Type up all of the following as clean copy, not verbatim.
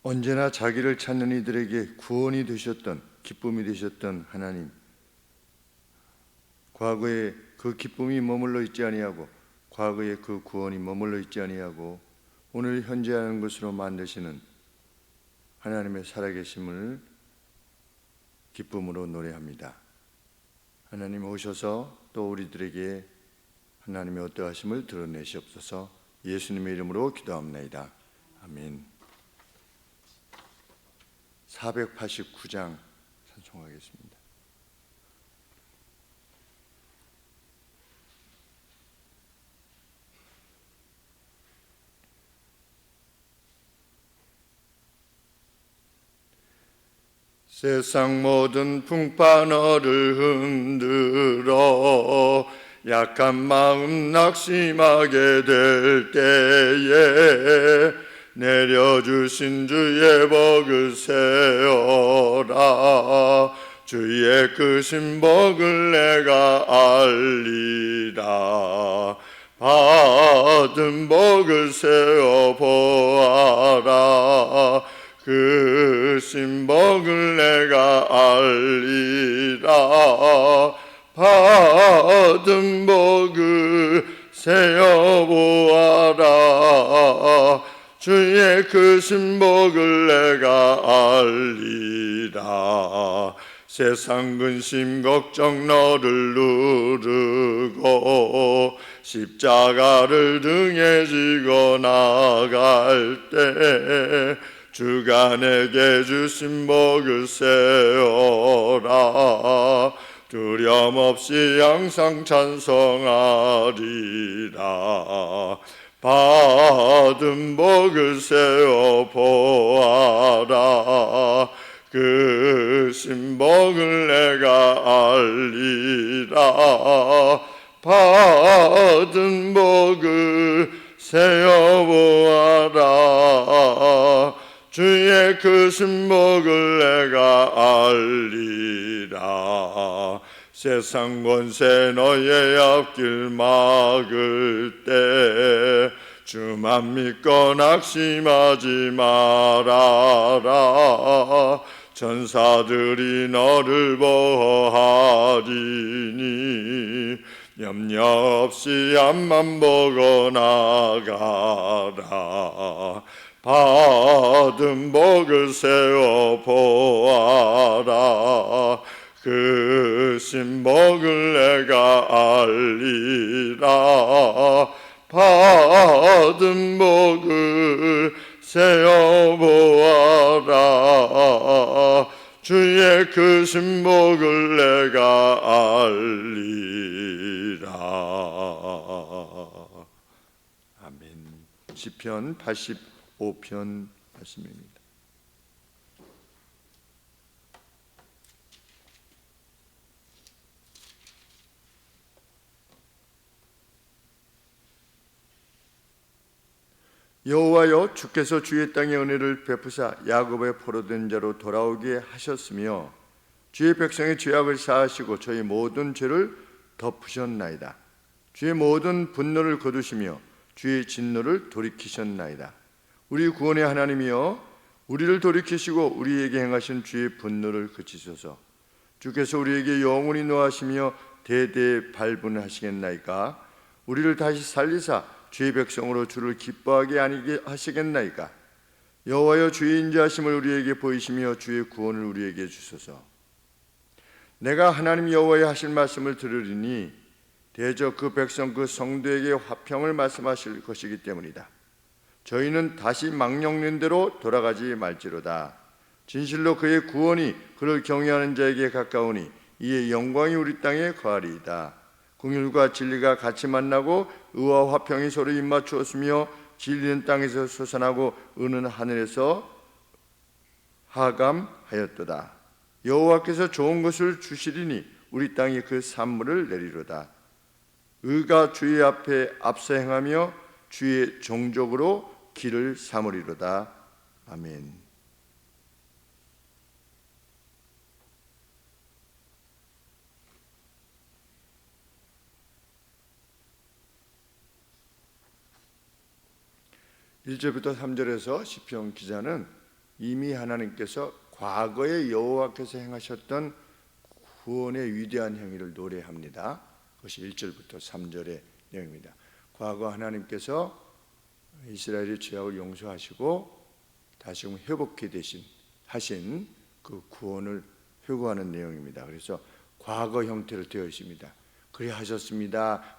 언제나 자기를 찾는 이들에게 구원이 되셨던, 기쁨이 되셨던 하나님, 과거에 그 기쁨이 머물러 있지 아니하고 과거에 그 구원이 머물러 있지 아니하고 오늘 현재하는 것으로 만드시는 하나님의 살아계심을 기쁨으로 노래합니다. 하나님 오셔서 또 우리들에게 하나님의 어떠하심을 드러내시옵소서. 예수님의 이름으로 기도합니다. 아멘. 489장 찬송하겠습니다. 세상 모든 풍파너를 흔들어 약한 마음 낙심하게 될 때에 내려주신 주의 복을 세어라. 주의 크신 복을 내가 알리라. 받은 복을 세어 보아라. 크신 복을 내가 알리라. 받은 복을 세어 보아라. 주의 크신 복을 내가 알리라. 세상 근심 걱정 너를 누르고 십자가를 등에 지고 나갈 때 주가 내게 주신 복을 세어라. 두려움 없이 항상 찬송하리라. 받은 복을 세어 보아라. 크신 복을 내가 알리라. 받은 복을 세어 보아라. 주의 크신 복을 내가 알리라. 세상 권세 너의 앞길 막을 때 주만 믿고 낙심하지 말아라. 천사들이 너를 보호하리니 염려 없이 앞만 보고 나가라. 받은 복을 세워 보아라. 크신 복을 내가 알리라. 받은 복을 세어 보아라. 주의 크신 복을 내가 알리라. 아멘. 시편 85편 말씀입니다. 여호와여, 주께서 주의 땅에 은혜를 베푸사 야곱의 포로된 자로 돌아오게 하셨으며 주의 백성의 죄악을 사하시고 저희 모든 죄를 덮으셨나이다. 주의 모든 분노를 거두시며 주의 진노를 돌이키셨나이다. 우리 구원의 하나님이여, 우리를 돌이키시고 우리에게 행하신 주의 분노를 그치소서. 주께서 우리에게 영원히 노하시며 대대 발분하시겠나이까? 우리를 다시 살리사 주의 백성으로 주를 기뻐하게 아니게 하시겠나이까? 여호와여, 주의 인자하심을 우리에게 보이시며 주의 구원을 우리에게 주소서. 내가 하나님 여호와의 하실 말씀을 들으리니 대저 그 백성 그 성도에게 화평을 말씀하실 것이기 때문이다. 저희는 다시 망령된 대로 돌아가지 말지로다. 진실로 그의 구원이 그를 경외하는 자에게 가까우니 이의 영광이 우리 땅에 거하리이다. 긍휼과 진리가 같이 만나고 의와 화평이 서로 입맞추었으며 진리는 땅에서 솟아나고 의는 하늘에서 하감하였도다. 여호와께서 좋은 것을 주시리니 우리 땅에 그 산물을 내리로다. 의가 주의 앞에 앞서 행하며 주의 종족으로 길을 삼으리로다. 아멘. (1절부터) (3절에서) 시편 기자는 이미 하나님께서 과거에 여호와께서 행하셨던 구원의 위대한 행위를 노래합니다. 그것이 1절부터 3절의 내용입니다. 과거 하나님께서 이스라엘의 죄악을 용서하시고 다시금 회복해 하신 그 구원을 회고하는 내용입니다. 그래서 과거 형태로 되어 있습니다. 그래 하셨습니다.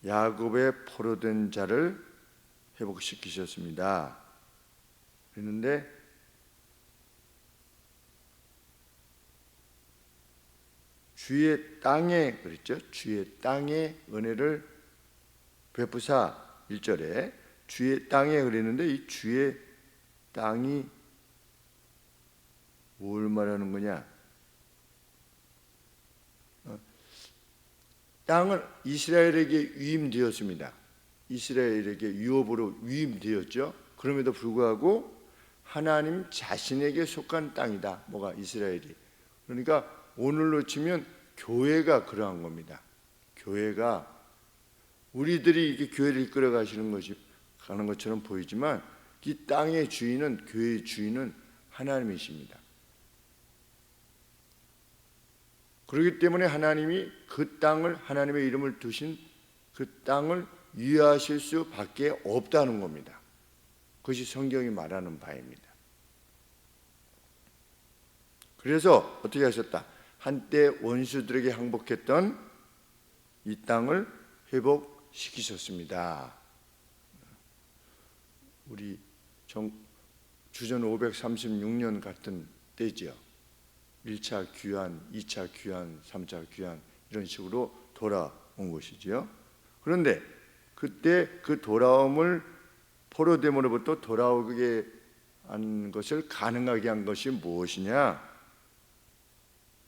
야곱의 포로된 자를 회복시키셨습니다. 그랬는데 주의 땅에 그랬죠. 주의 땅에 은혜를 베푸사 1절에 주의 땅에 그랬는데 이 주의 땅이 뭘 말하는 거냐? 땅은 이스라엘에게 위임되었습니다. 이스라엘에게 유업으로 위임되었죠. 그럼에도 불구하고 하나님 자신에게 속한 땅이다. 뭐가 이스라엘이. 그러니까 오늘로 치면 교회가 그러한 겁니다. 교회가 우리들이 이렇게 교회를 이끌어 가는 것처럼 보이지만 이 땅의 주인은 교회의 주인은 하나님이십니다. 그렇기 때문에 하나님이 그 땅을 하나님의 이름을 두신 그 땅을 유의하실 수밖에 없다는 겁니다. 그것이 성경이 말하는 바입니다. 그래서 어떻게 하셨다? 한때 원수들에게 항복했던 이 땅을 회복시키셨습니다. 우리 주전 536년 같은 때죠. 1차 귀환, 2차 귀환, 3차 귀환 이런 식으로 돌아온 것이죠. 그런데 그때 그 돌아옴을 포로됨으로부터 돌아오게 한 것을 가능하게 한 것이 무엇이냐?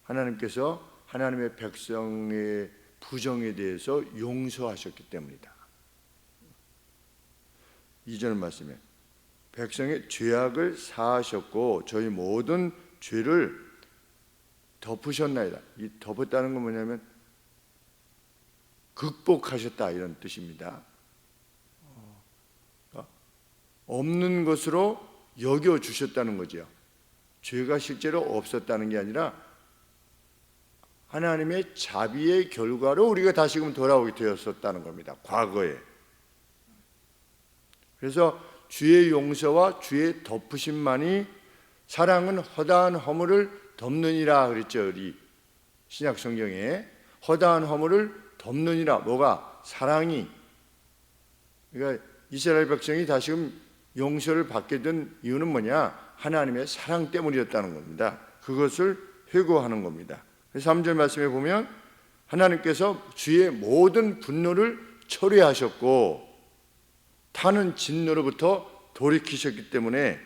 하나님께서 하나님의 백성의 부정에 대해서 용서하셨기 때문이다. 2절 말씀에 백성의 죄악을 사하셨고 저희 모든 죄를 덮으셨나이다. 이 덮었다는 건 뭐냐면 극복하셨다 이런 뜻입니다. 없는 것으로 여겨주셨다는 거죠. 죄가 실제로 없었다는 게 아니라 하나님의 자비의 결과로 우리가 다시금 돌아오게 되었었다는 겁니다. 과거에. 그래서 주의 용서와 주의 덮으심만이 사랑은 허다한 허물을 덮느니라 그랬죠. 우리 신약 성경에 허다한 허물을 덮느니라. 뭐가? 사랑이. 그러니까 이스라엘 백성이 다시금 용서를 받게 된 이유는 뭐냐? 하나님의 사랑 때문이었다는 겁니다. 그것을 회고하는 겁니다. 3절 말씀에 보면 하나님께서 주의 모든 분노를 철회하셨고 타는 진노로부터 돌이키셨기 때문에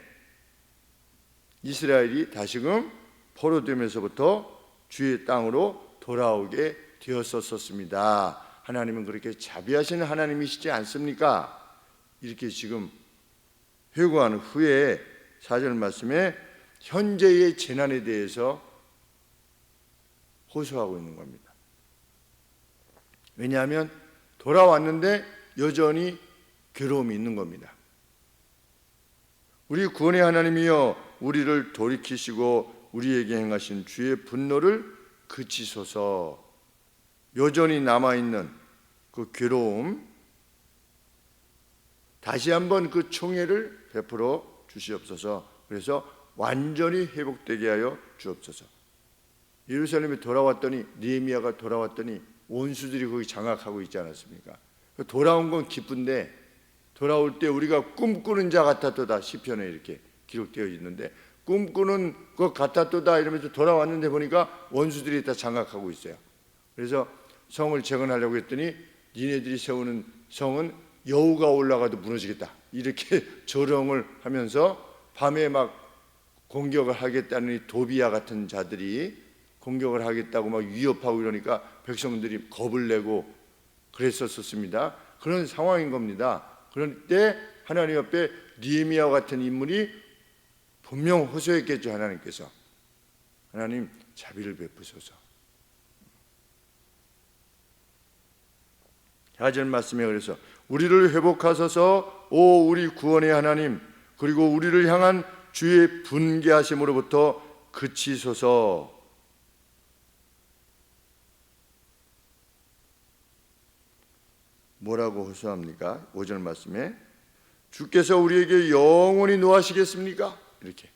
이스라엘이 다시금 포로되면서부터 주의 땅으로 돌아오게 되었었습니다. 하나님은 그렇게 자비하시는 하나님이시지 않습니까? 이렇게 지금 회고한 후에 4절 말씀에 현재의 재난에 대해서 호소하고 있는 겁니다. 왜냐하면 돌아왔는데 여전히 괴로움이 있는 겁니다. 우리 구원의 하나님이여 우리를 돌이키시고 우리에게 행하신 주의 분노를 그치소서. 여전히 남아있는 그 괴로움 다시 한번 그 총애를 베풀어 주시옵소서. 그래서 완전히 회복되게 하여 주옵소서. 예루살렘에 돌아왔더니 느헤미야가 돌아왔더니 원수들이 거기 장악하고 있지 않았습니까? 돌아온 건 기쁜데 돌아올 때 우리가 꿈꾸는 자 같았도다 시편에 이렇게 기록되어 있는데 꿈꾸는 것 같았도다 이러면서 돌아왔는데 보니까 원수들이 다 장악하고 있어요. 그래서 성을 재건하려고 했더니 니네들이 세우는 성은 여우가 올라가도 무너지겠다 이렇게 조롱을 하면서 밤에 막 공격을 하겠다는 이 도비야 같은 자들이 공격을 하겠다고 막 위협하고 이러니까 백성들이 겁을 내고 그랬었습니다. 그런 상황인 겁니다. 그럴 때 하나님 앞에 느헤미야 같은 인물이 분명 호소했겠죠. 하나님께서 하나님 자비를 베푸소서. 4절 말씀에 그래서 우리를 회복하소서 오 우리 구원의 하나님, 그리고 우리를 향한 주의 분개하심으로부터 그치소서. 뭐라고 호소합니까? 5절 말씀에 주께서 우리에게 영원히 노하시겠습니까? 이렇게.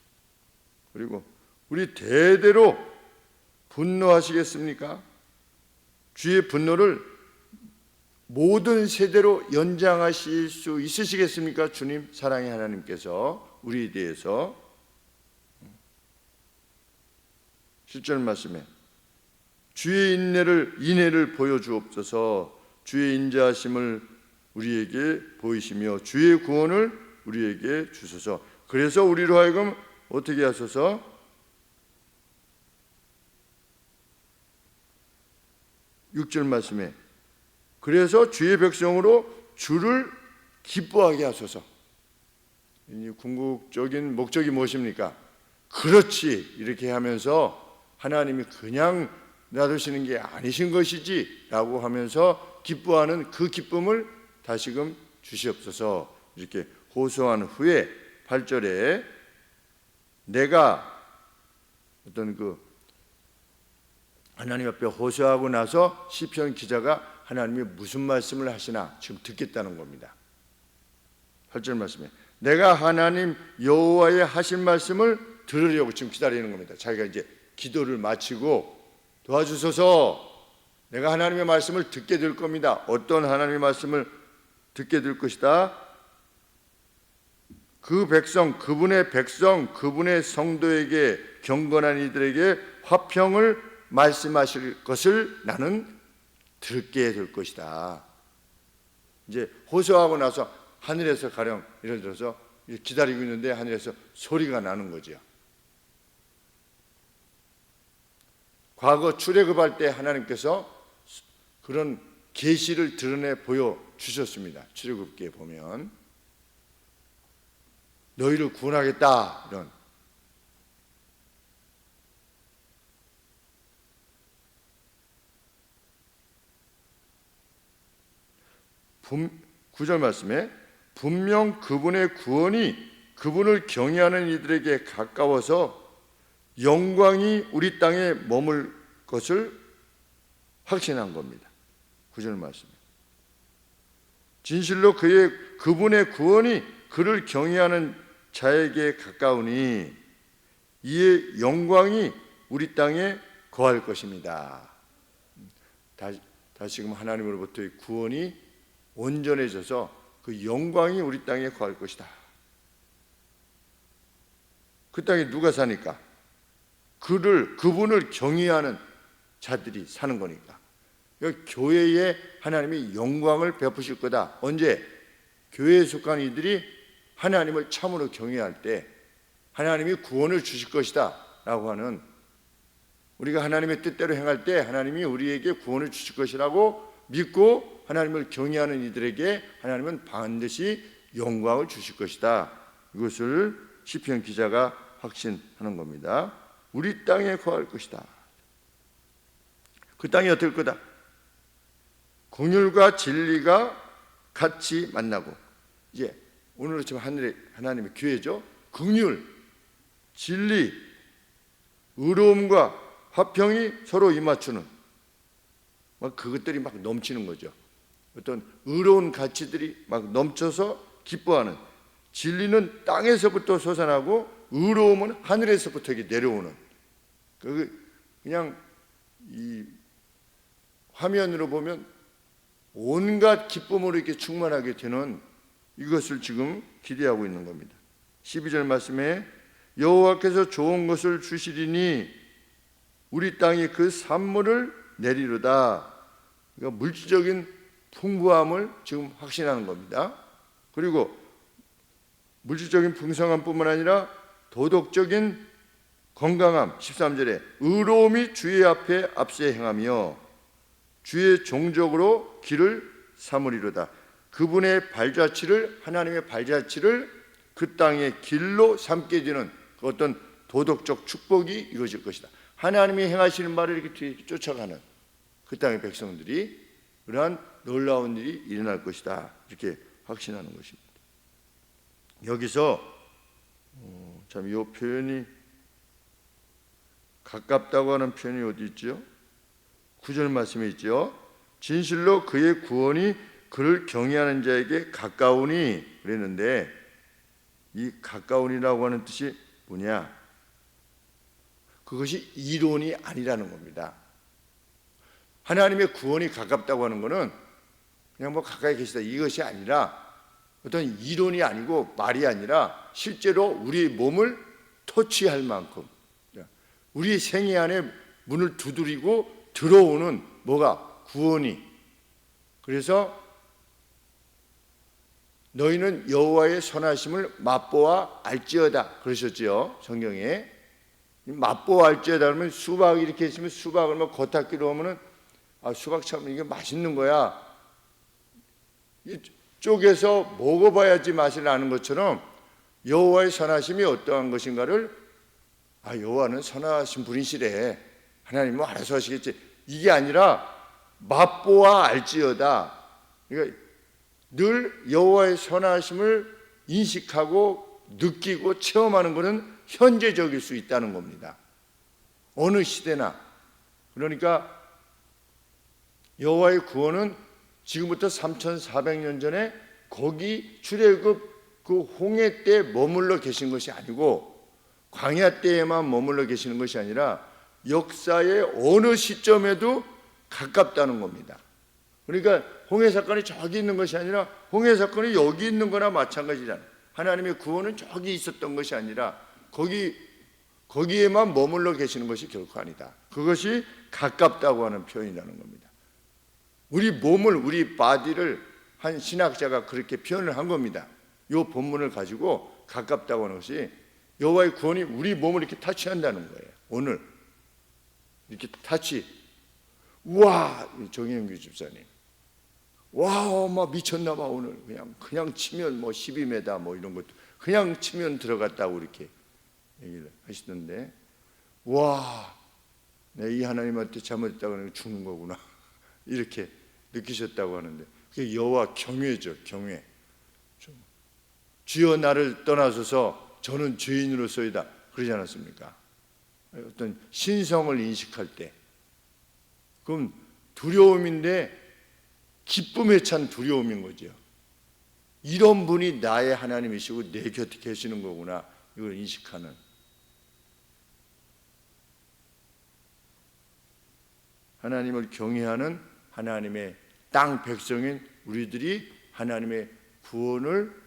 그리고 우리 대대로 분노하시겠습니까? 주의 분노를 모든 세대로 연장하실 수 있으시겠습니까? 주님 사랑의 하나님께서 우리에 대해서. 7절 말씀에 주의 인애를 보여주옵소서. 주의 인자하심을 우리에게 보이시며 주의 구원을 우리에게 주소서. 그래서 우리로 하여금 어떻게 하소서? 6절 말씀에 그래서 주의 백성으로 주를 기뻐하게 하소서. 이 궁극적인 목적이 무엇입니까? 그렇지, 이렇게 하면서 하나님이 그냥 놔두시는 게 아니신 것이지 라고 하면서 기뻐하는 그 기쁨을 다시금 주시옵소서. 이렇게 호소한 후에 8절에 내가 어떤 하나님 앞에 호소하고 나서 시편 기자가 하나님이 무슨 말씀을 하시나 지금 듣겠다는 겁니다. 8절 말씀에 내가 하나님 여호와의 하신 말씀을 들으려고 지금 기다리는 겁니다. 자기가 이제 기도를 마치고 도와주소서, 내가 하나님의 말씀을 듣게 될 겁니다. 어떤 하나님의 말씀을 듣게 될 것이다? 그 백성, 그분의 성도에게, 경건한 이들에게 화평을 말씀하실 것을 나는 듣게 될 것이다. 이제 호소하고 나서 하늘에서 가령 예를 들어서 기다리고 있는데 하늘에서 소리가 나는 거죠. 과거 출애굽할 때 하나님께서 그런 계시를 드러내 보여주셨습니다. 출애굽기에 보면 너희를 구원하겠다, 이런. 구절 말씀에 분명 그분의 구원이 그분을 경외하는 이들에게 가까워서 영광이 우리 땅에 머물 것을 확신한 겁니다. 9절 말씀에 진실로 그분의 구원이 그를 경외하는 자에게 가까우니 이에 영광이 우리 땅에 거할 것입니다. 다시금 하나님으로부터의 구원이 온전해져서 그 영광이 우리 땅에 거할 것이다. 그 땅에 누가 사니까? 그분을 경외하는 자들이 사는 거니까. 교회에 하나님이 영광을 베푸실 거다. 언제? 교회에 속한 이들이 하나님을 참으로 경외할 때 하나님이 구원을 주실 것이다 라고 하는, 우리가 하나님의 뜻대로 행할 때 하나님이 우리에게 구원을 주실 것이라고 믿고 하나님을 경외하는 이들에게 하나님은 반드시 영광을 주실 것이다. 이것을 시편 기자가 확신하는 겁니다. 우리 땅에 거할 것이다. 그 땅이 어떨 거다? 긍휼과 진리가 같이 만나고, 이제 오늘 지금 하나님의 교회죠. 긍휼, 진리, 의로움과 화평이 서로 입맞추는, 그것들이 막 넘치는 거죠. 어떤 의로운 가치들이 막 넘쳐서 기뻐하는, 진리는 땅에서부터 솟아나고 의로움은 하늘에서부터 내려오는, 그냥 이 화면으로 보면 온갖 기쁨으로 이렇게 충만하게 되는 이것을 지금 기대하고 있는 겁니다. 12절 말씀에 여호와께서 좋은 것을 주시리니 우리 땅이 그 산물을 내리로다. 그러니까 물질적인 풍부함을 지금 확신하는 겁니다. 그리고 물질적인 풍성함뿐만 아니라 도덕적인 건강함, 13절에 의로움이 주의 앞에 앞서 행하며 주의 종족으로 길을 삼으리로다. 그분의 발자취를, 하나님의 발자취를 그 땅의 길로 삼게 되는 그 어떤 도덕적 축복이 이루어질 것이다. 하나님이 행하시는 말을 이렇게 뒤에 쫓아가는 그 땅의 백성들이 그러한 놀라운 일이 일어날 것이다. 이렇게 확신하는 것입니다. 여기서 참 이 표현이 가깝다고 하는 표현이 어디 있죠? 9절 말씀에 있죠. 진실로 그의 구원이 그를 경외하는 자에게 가까우니 그랬는데, 이 가까우니라고 하는 뜻이 뭐냐? 그것이 이론이 아니라는 겁니다. 하나님의 구원이 가깝다고 하는 것은 그냥 뭐 가까이 계시다 이것이 아니라, 어떤 이론이 아니고 말이 아니라 실제로 우리 몸을 터치할 만큼 우리 생애 안에 문을 두드리고 들어오는 뭐가? 구원이. 그래서 너희는 여호와의 선하심을 맛보아 알지어다 그러셨지요, 성경에. 맛보아 알지어다 그러면 수박이 이렇게 있으면 수박을 뭐 겉핥기로 하면은 수박 참 이게 맛있는 거야, 쪼개서 먹어봐야지 맛을 아는 것처럼 여호와의 선하심이 어떠한 것인가를 여호와는 선하신 분이시래, 하나님은 알아서 하시겠지, 이게 아니라 맛보아 알지어다. 그러니까 늘 여호와의 선하심을 인식하고 느끼고 체험하는 것은 현재적일 수 있다는 겁니다. 어느 시대나. 그러니까 여호와의 구원은 지금부터 3400년 전에 거기 출애굽 그 홍해 때 머물러 계신 것이 아니고, 광야 때에만 머물러 계시는 것이 아니라 역사의 어느 시점에도 가깝다는 겁니다. 그러니까 홍해 사건이 저기 있는 것이 아니라 홍해 사건이 여기 있는 거나 마찬가지잖아요. 하나님의 구원은 저기 있었던 것이 아니라 거기에만 머물러 계시는 것이 결코 아니다. 그것이 가깝다고 하는 표현이라는 겁니다. 우리 몸을, 우리 바디를 한 신학자가 그렇게 표현을 한 겁니다. 이 본문을 가지고 가깝다고 하는 것이 여호와의 구원이 우리 몸을 이렇게 타치한다는 거예요. 오늘 이렇게 타치. 우와, 정영규 집사님, 와, 막 미쳤나 봐. 오늘 그냥 치면 뭐 12m 뭐 이런 것도 그냥 치면 들어갔다고 이렇게 얘기를 하시던데, 와, 내 이 하나님한테 잘못했다고 하면 죽는 거구나 이렇게 느끼셨다고 하는데, 그게 여호와 경외죠. 경외. 주여 나를 떠나소서 저는 죄인으로서이다 그러지 않았습니까? 어떤 신성을 인식할 때, 그럼 두려움인데 기쁨에 찬 두려움인 거죠. 이런 분이 나의 하나님이시고 내 곁에 계시는 거구나, 이걸 인식하는. 하나님을 경외하는 하나님의 땅 백성인 우리들이 하나님의 구원을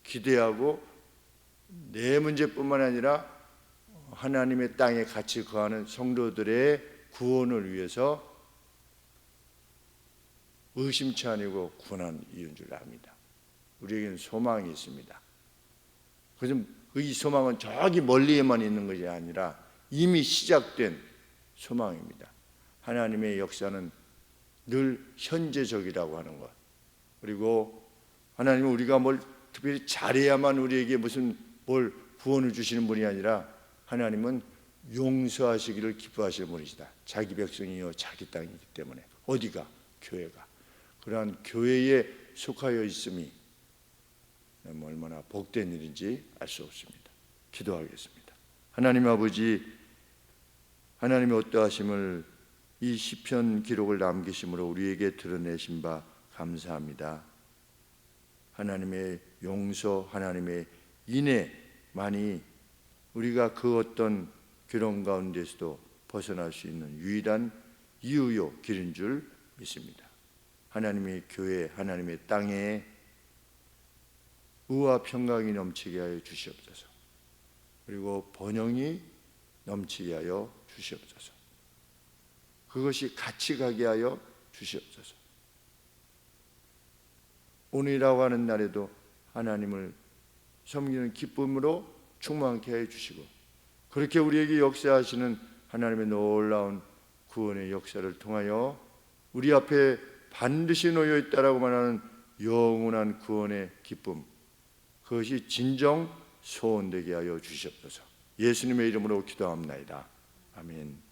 기대하고 내 문제뿐만 아니라 하나님의 땅에 같이 거하는 성도들의 구원을 위해서 의심치 아니고 구원한 이유인 줄 압니다. 우리에게는 소망이 있습니다. 그래서 이 소망은 저기 멀리에만 있는 것이 아니라 이미 시작된 소망입니다. 하나님의 역사는 늘 현재적이라고 하는 것. 그리고 하나님은 우리가 뭘 특별히 잘해야만 우리에게 무슨 뭘 구원을 주시는 분이 아니라, 하나님은 용서하시기를 기뻐하시는 분이시다. 자기 백성이요 자기 땅이기 때문에. 어디가? 교회가. 그러한 교회에 속하여 있음이 얼마나 복된 일인지 알 수 없습니다. 기도하겠습니다. 하나님 아버지, 하나님의 어떠하심을 이 시편 기록을 남기심으로 우리에게 드러내신 바 감사합니다. 하나님의 용서, 하나님의 인애만이 우리가 그 어떤 괴로움 가운데서도 벗어날 수 있는 유일한 이유요 길인 줄 믿습니다. 하나님의 교회, 하나님의 땅에 의와 평강이 넘치게 하여 주시옵소서. 그리고 번영이 넘치게 하여 주시옵소서. 그것이 같이 가게 하여 주시옵소서. 오늘이라고 하는 날에도 하나님을 섬기는 기쁨으로 충만케 해 주시고, 그렇게 우리에게 역사하시는 하나님의 놀라운 구원의 역사를 통하여 우리 앞에 반드시 놓여 있다라고 말하는 영원한 구원의 기쁨, 그것이 진정 소원되게 하여 주시옵소서. 예수님의 이름으로 기도합나이다. 아멘.